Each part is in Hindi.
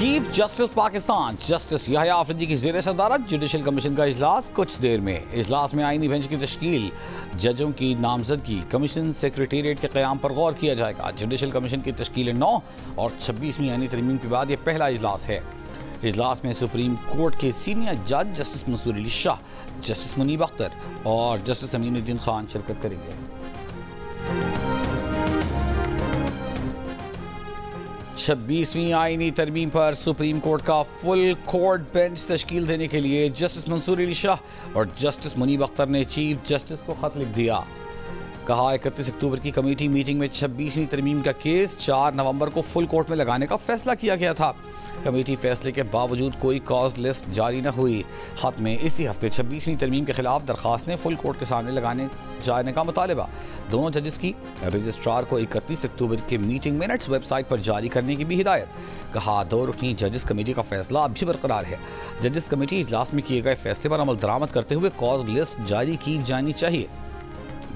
Chief justice Pakistan justice Yahya Afridi की ज़ेर सदारत जुडिशल कमीशन का इजलास कुछ देर में। इजलास में आईनी बेंच की तश्कील, जजों की नामजदगी, कमीशन सेक्रेटेरिएट के क़याम पर गौर किया जाएगा। जुडिशल कमीशन की तश्कील 9 और 26वीं आईनी तरमीम के बाद यह पहला इजलास है। इजलास में सुप्रीम कोर्ट के सीनियर जज जस्टिस मंसूर अली शाह, जस्टिस मुनीब अख्तर और जस्टिस अमीनुद्दीन खान शिरकत करेंगे। 26वीं आईनी तरमीम पर सुप्रीम कोर्ट का फुल कोर्ट बेंच तश्कील देने के लिए जस्टिस मंसूर अली शाह और जस्टिस मुनीब अख्तर ने चीफ जस्टिस को खत लिख दिया। कहा 31 अक्टूबर की कमेटी मीटिंग में 26वीं तरमीम का केस 4 नवंबर को फुल कोर्ट में लगाने का फैसला किया गया था। कमेटी फैसले के बावजूद कोई कॉज लिस्ट जारी न हुई। खत में इसी हफ्ते 26वीं तरमीम के खिलाफ दरखास्त ने फुल कोर्ट के सामने लगाने जाने का मुतालबा। दोनों जजेस की रजिस्ट्रार को 31 अक्टूबर के मीटिंग मिनट्स वेबसाइट पर जारी करने की भी हिदायत। कहा 2 रुकनी जजेस कमेटी का फैसला अब भी बरकरार है। जजेस कमेटी इजलास में किए गए फैसले पर अमल दरामद करते हुए कॉज लिस्ट जारी की जानी चाहिए।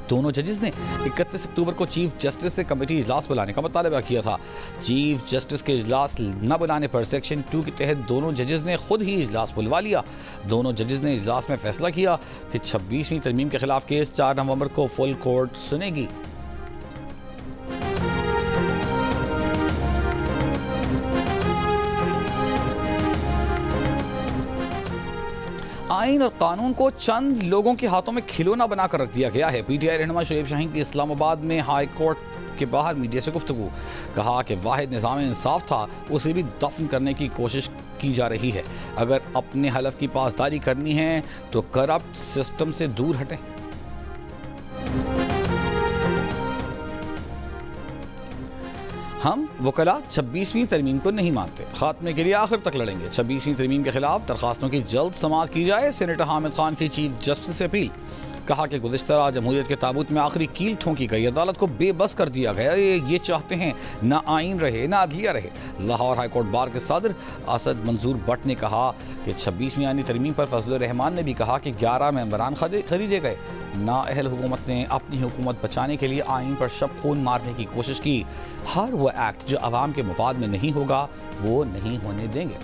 दोनों जजेस ने 31 अक्टूबर को चीफ जस्टिस से कमेटी इजलास बुलाने का मुतालबा किया था। चीफ जस्टिस के इजलास न बुलाने पर सेक्शन 2 के तहत दोनों जजेस ने खुद ही इजलास बुलवा लिया। दोनों जजेस ने इजलास में फैसला किया कि 26वीं तरमीम के खिलाफ केस 4 नवंबर को फुल कोर्ट सुनेगी। आइन और कानून को चंद लोगों के हाथों में खिलौना बनाकर रख दिया गया है। पीटीआई रहनुमा शुएब शाहीन की इस्लामाबाद में हाई कोर्ट के बाहर मीडिया से गुफ्तगू। कहा कि वाहिद निज़ाम इंसाफ था, उसे भी दफन करने की कोशिश की जा रही है। अगर अपने हलफ की पासदारी करनी है तो करप्ट सिस्टम से दूर हटें। हम वकला 26वीं तरमीम को नहीं मानते, खात्मे के लिए आखिर तक लड़ेंगे। 26वीं तरमीम के खिलाफ दरखास्तों की जल्द समाअत की जाए। सेनेटर हामिद खान की चीफ जस्टिस से अपील। कहा कि गुज़िश्ता जमहूरियत के ताबूत में आखिरी कील ठोंकी गई, अदालत को बेबस कर दिया गया। ये चाहते हैं ना आइन रहे ना अदलिया रहे। लाहौर हाईकोर्ट बार के सदर असद मंजूर भट्ट ने कहा कि 26वीं आईनी तरमीम पर फजलुर रहमान ने भी कहा कि 11 मेंबरान खरीदे गए। नाअहल हुकूमत ने अपनी हुकूमत बचाने के लिए आइन पर शब खून मारने की कोशिश की। हर वो एक्ट जो अवाम के मुफाद में नहीं होगा वो नहीं होने देंगे।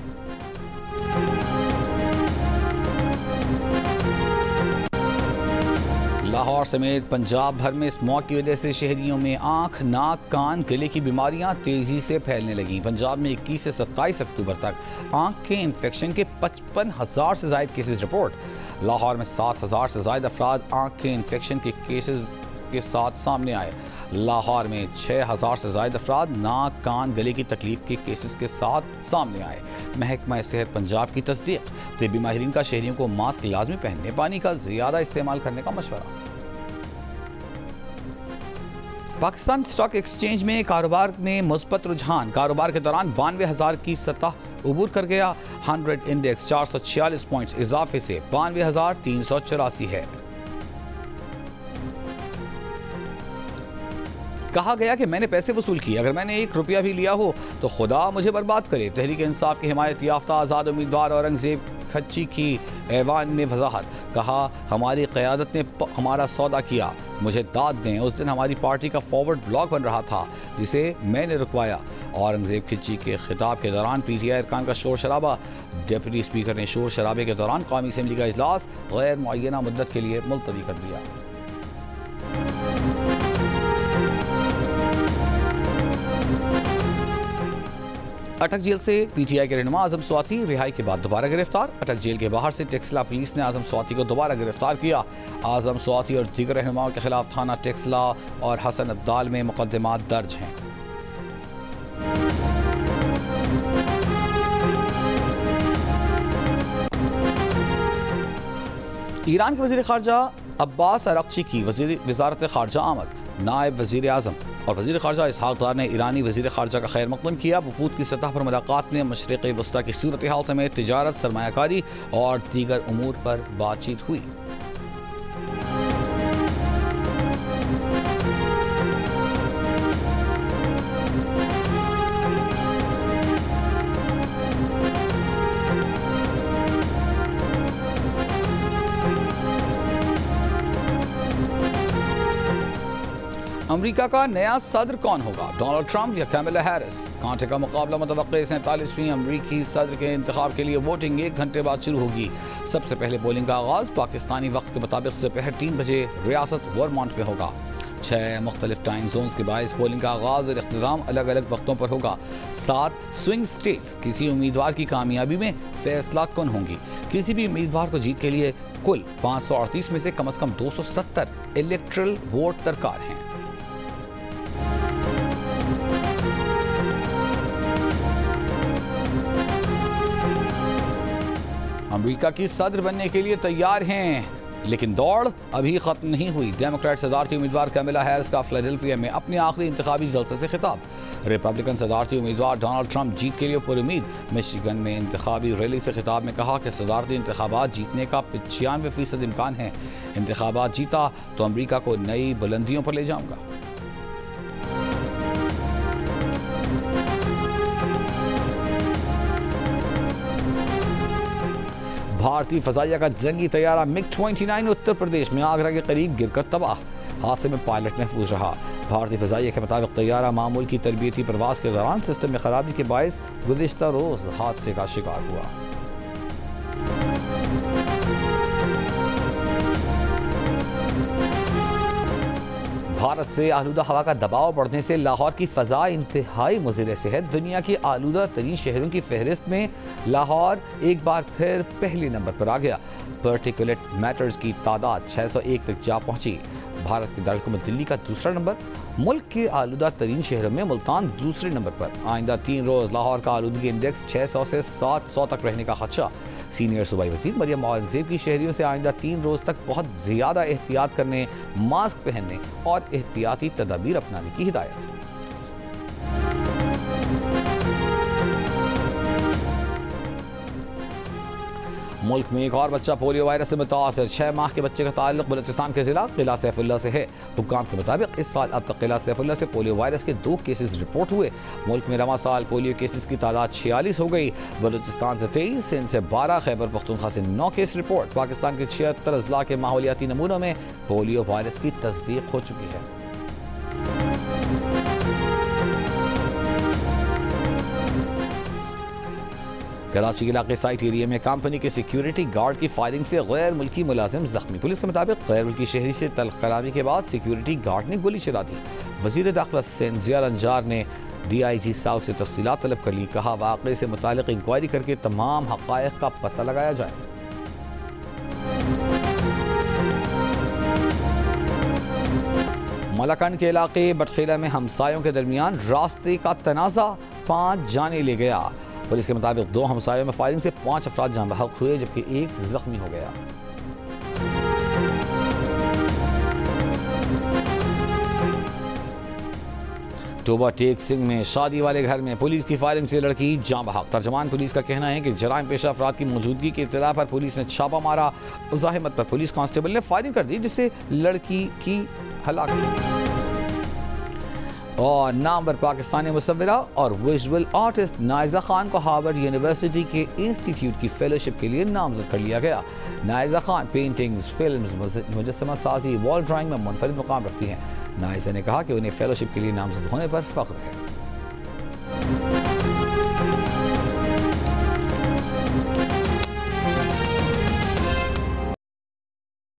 लाहौर समेत पंजाब भर में स्मॉग की वजह से शहरियों में आंख, नाक, कान, गले की बीमारियां तेजी से फैलने लगीं। पंजाब में 21 से 27 अक्टूबर तक आंख के इन्फेक्शन के 55,000 से ज़ायद केसेस रिपोर्ट। लाहौर में 7,000 से ज़ायद अफराद आंख के इन्फेक्शन के केसेस के साथ सामने आए। लाहौर में 6,000 से ज़ायद अफराद नाक, कान, गले की तकलीफ के केसेस के साथ सामने आए। महकमा सेहत पंजाब की तस्दीक। तिब्बी माहिरीन का शहरियों को मास्क लाजमी पहनने, पानी का ज़्यादा इस्तेमाल करने का मशवरा। पाकिस्तान स्टॉक एक्सचेंज में कारोबार में मुस्बत रुझान। कारोबार के दौरान 92,000 की सतह उबूर कर गया। 100 इंडेक्स 446 पॉइंट्स इजाफे से 92,384 है। कहा गया कि मैंने पैसे वसूल किए, अगर मैंने 1 रुपया भी लिया हो तो खुदा मुझे बर्बाद करे। तहरीक इंसाफ के हिमायत याफ्ता आज़ाद उम्मीदवार औरंगजेब खच्ची की ऐवान में वजाहत। कहा हमारी क़यादत ने हमारा सौदा किया, मुझे दाद दें। उस दिन हमारी पार्टी का फॉरवर्ड ब्लॉक बन रहा था जिसे मैंने रुकवाया। औरंगजेब खिच्ची के खिताब के दौरान पीटीआई अरकान का शोर शराबा। डिप्टी स्पीकर ने शोर शराबे के दौरान कौमी असम्बली का इजलास गैर मुअय्यना मुद्दत के लिए मुलतवी कर दिया। अटक जेल से पीटीआई के रहनुमा आजम स्वाति रिहाई के बाद दोबारा गिरफ्तार। अटक जेल के बाहर से टेक्सला पुलिस ने आजम स्वाति को दोबारा गिरफ्तार किया। आजम स्वाति और दीगर रहनुमाओं के खिलाफ थाना टेक्सला और हसन अब्दाल में मुकदमात दर्ज हैं। ईरान के वज़ीर ख़ारजा अब्बास अरक्ची की वज़ारत ख़ारजा आमद। नायब वज़ीर आज़म और वज़ीर ख़ारजा इसहाक़ डार ने ईरानी वज़ीर ख़ारजा का खैर मक़दम किया। वफ़ूद की सतह पर मुलाकात में मशरिक़ वस्ता की सूरत हाल समेत तिजारत, सरमायाकारी और दीगर उमूर पर बातचीत हुई। अमेरिका का नया सदर कौन होगा, डोनाल्ड ट्रंप या कैमला हैरिस? कांटे का मुकाबला मुतवक्किल 47वीं अमरीकी सदर के इंतखाब के लिए वोटिंग 1 घंटे बाद शुरू होगी। सबसे पहले पोलिंग का आगाज पाकिस्तानी वक्त के मुताबिक दोपहर 3 बजे रियासत वर्मोंट में होगा। 6 मुख्तलिफ टाइम जोन्स के बायस पोलिंग का आगाज और इख्तिताम अलग अलग वक्तों पर होगा। 7 स्विंग स्टेट्स किसी उम्मीदवार की कामयाबी में फैसला कौन होंगी। किसी भी उम्मीदवार को जीत के लिए कुल 538 में से कम 270 इलेक्ट्रल वोट दरकार हैं। अमेरिका की सदर बनने के लिए तैयार हैं, लेकिन दौड़ अभी खत्म नहीं हुई। डेमोक्रेट सदारती उम्मीदवार कैमला हैरिस का फिलाडेल्फिया में अपने आखिरी इंतखाबी जलसे से खिताब। रिपब्लिकन सदारती उम्मीदवार डोनाल्ड ट्रंप जीत के लिए पुरुमीद। मिशिगन में इंतखाबी रैली से खिताब में कहा कि सदारती इंतखाबात जीतने का 95% इम्कान है। इंतखाबात जीता तो अमेरिका को नई बुलंदियों पर ले जाऊंगा। भारतीय फजाइया का जंगी तैयारा MiG-29 उत्तर प्रदेश में आगरा के करीब गिरकर तबाह। हादसे में पायलट महफूज रहा। भारतीय फजाइया के मुताबिक तैयारा मामूल की तरबियती प्रवास के दौरान सिस्टम में खराबी के बायस गुज़िश्ता रोज हादसे का शिकार हुआ। भारत से आलूदा हवा का दबाव बढ़ने से लाहौर की फ़ज़ा इंतहाई मुज़िर सेहत। दुनिया की आलूदा तरीन शहरों की फहरिस्त में लाहौर एक बार फिर पहले नंबर पर आ गया। पार्टिकुलेट मैटर्स की तादाद 601 तक जा पहुंची। भारत की दारकूमत दिल्ली का दूसरा नंबर। मुल्क के आलूदा तरीन शहरों में मुल्तान दूसरे नंबर पर। आइंदा 3 रोज़ लाहौर का आलूदगी इंडेक्स 600 से 700 तक रहने का खदशा। सीनियर सूबाई वज़ीर मरियम औरंगज़ेब की शहरियों से आइंदा 3 रोज़ तक बहुत ज़्यादा एहतियात करने, मास्क पहनने और एहतियाती तदाबीर अपनाने की हिदायत। मुल्क में एक और बच्चा पोलियो वायरस से मुतासर। 6 माह के बच्चे का ताल्लुक बलूचिस्तान के जिला किला सैफुल्ला से है। हुक्काम के मुताबिक इस साल अब तक किला सैफुल्ला से पोलियो वायरस के 2 केसेस रिपोर्ट हुए। मुल्क में रवा साल पोलियो केसेस की तादाद 46 हो गई। बलूचिस्तान से 23, सिंध से 12, खैबर पख्तूनख्वा से 9 केस रिपोर्ट। पाकिस्तान के 76 अजला के माहौलियाती नमूनों में पोलियो वायरस की तस्दीक हो चुकी है। कराची के इलाके साइट एरिया में कंपनी के सिक्योरिटी गार्ड की फायरिंग से गैर मुल्की मुलाजिम जख्मी। पुलिस के मुताबिक गैर मुल्की शहरी से तल्ख कराने के बाद सिक्योरिटी गार्ड ने गोली चला दी। वजीर दाखिला सेंजिया अंजार ने DIG साउथ से तफसीलात तलब कर ली। कहा वाक़े से मुतालिक इंक्वायरी करके तमाम हक़ाइक़ का पता लगाया जाए। मलाकंड के इलाके बटखेला में हमसायों के दरमियान रास्ते का तनाज़ा 5 जाने ले गया। पुलिस के मुताबिक 2 हमसायों में फायरिंग से 5 अफराद जान बहक हुए जबकि 1 जख्मी हो गया। टोबा टेक सिंह में शादी वाले घर में पुलिस की फायरिंग से लड़की जान बहक। तर्जमान पुलिस का कहना है कि जराइम पेशा अफराद की मौजूदगी की इत्तला पर पुलिस ने छापा मारा। मुज़ाहिमत पर पुलिस कांस्टेबल ने फायरिंग कर दी जिससे लड़की की हलाकत। और नामवर पाकिस्तानी मुसव्विरा और विजुअल आर्टिस्ट नाइजा खान को हार्वर्ड यूनिवर्सिटी के इंस्टीट्यूट की फेलोशिप के लिए नामजद कर लिया गया। नाइजा खान पेंटिंग्स, फिल्म्स, मुजस्समा साजी, वॉल ड्राइंग में मुनफरिद मुकाम रखती हैं। नाइजा ने कहा कि उन्हें फेलोशिप के लिए नामजद होने पर फख्र है।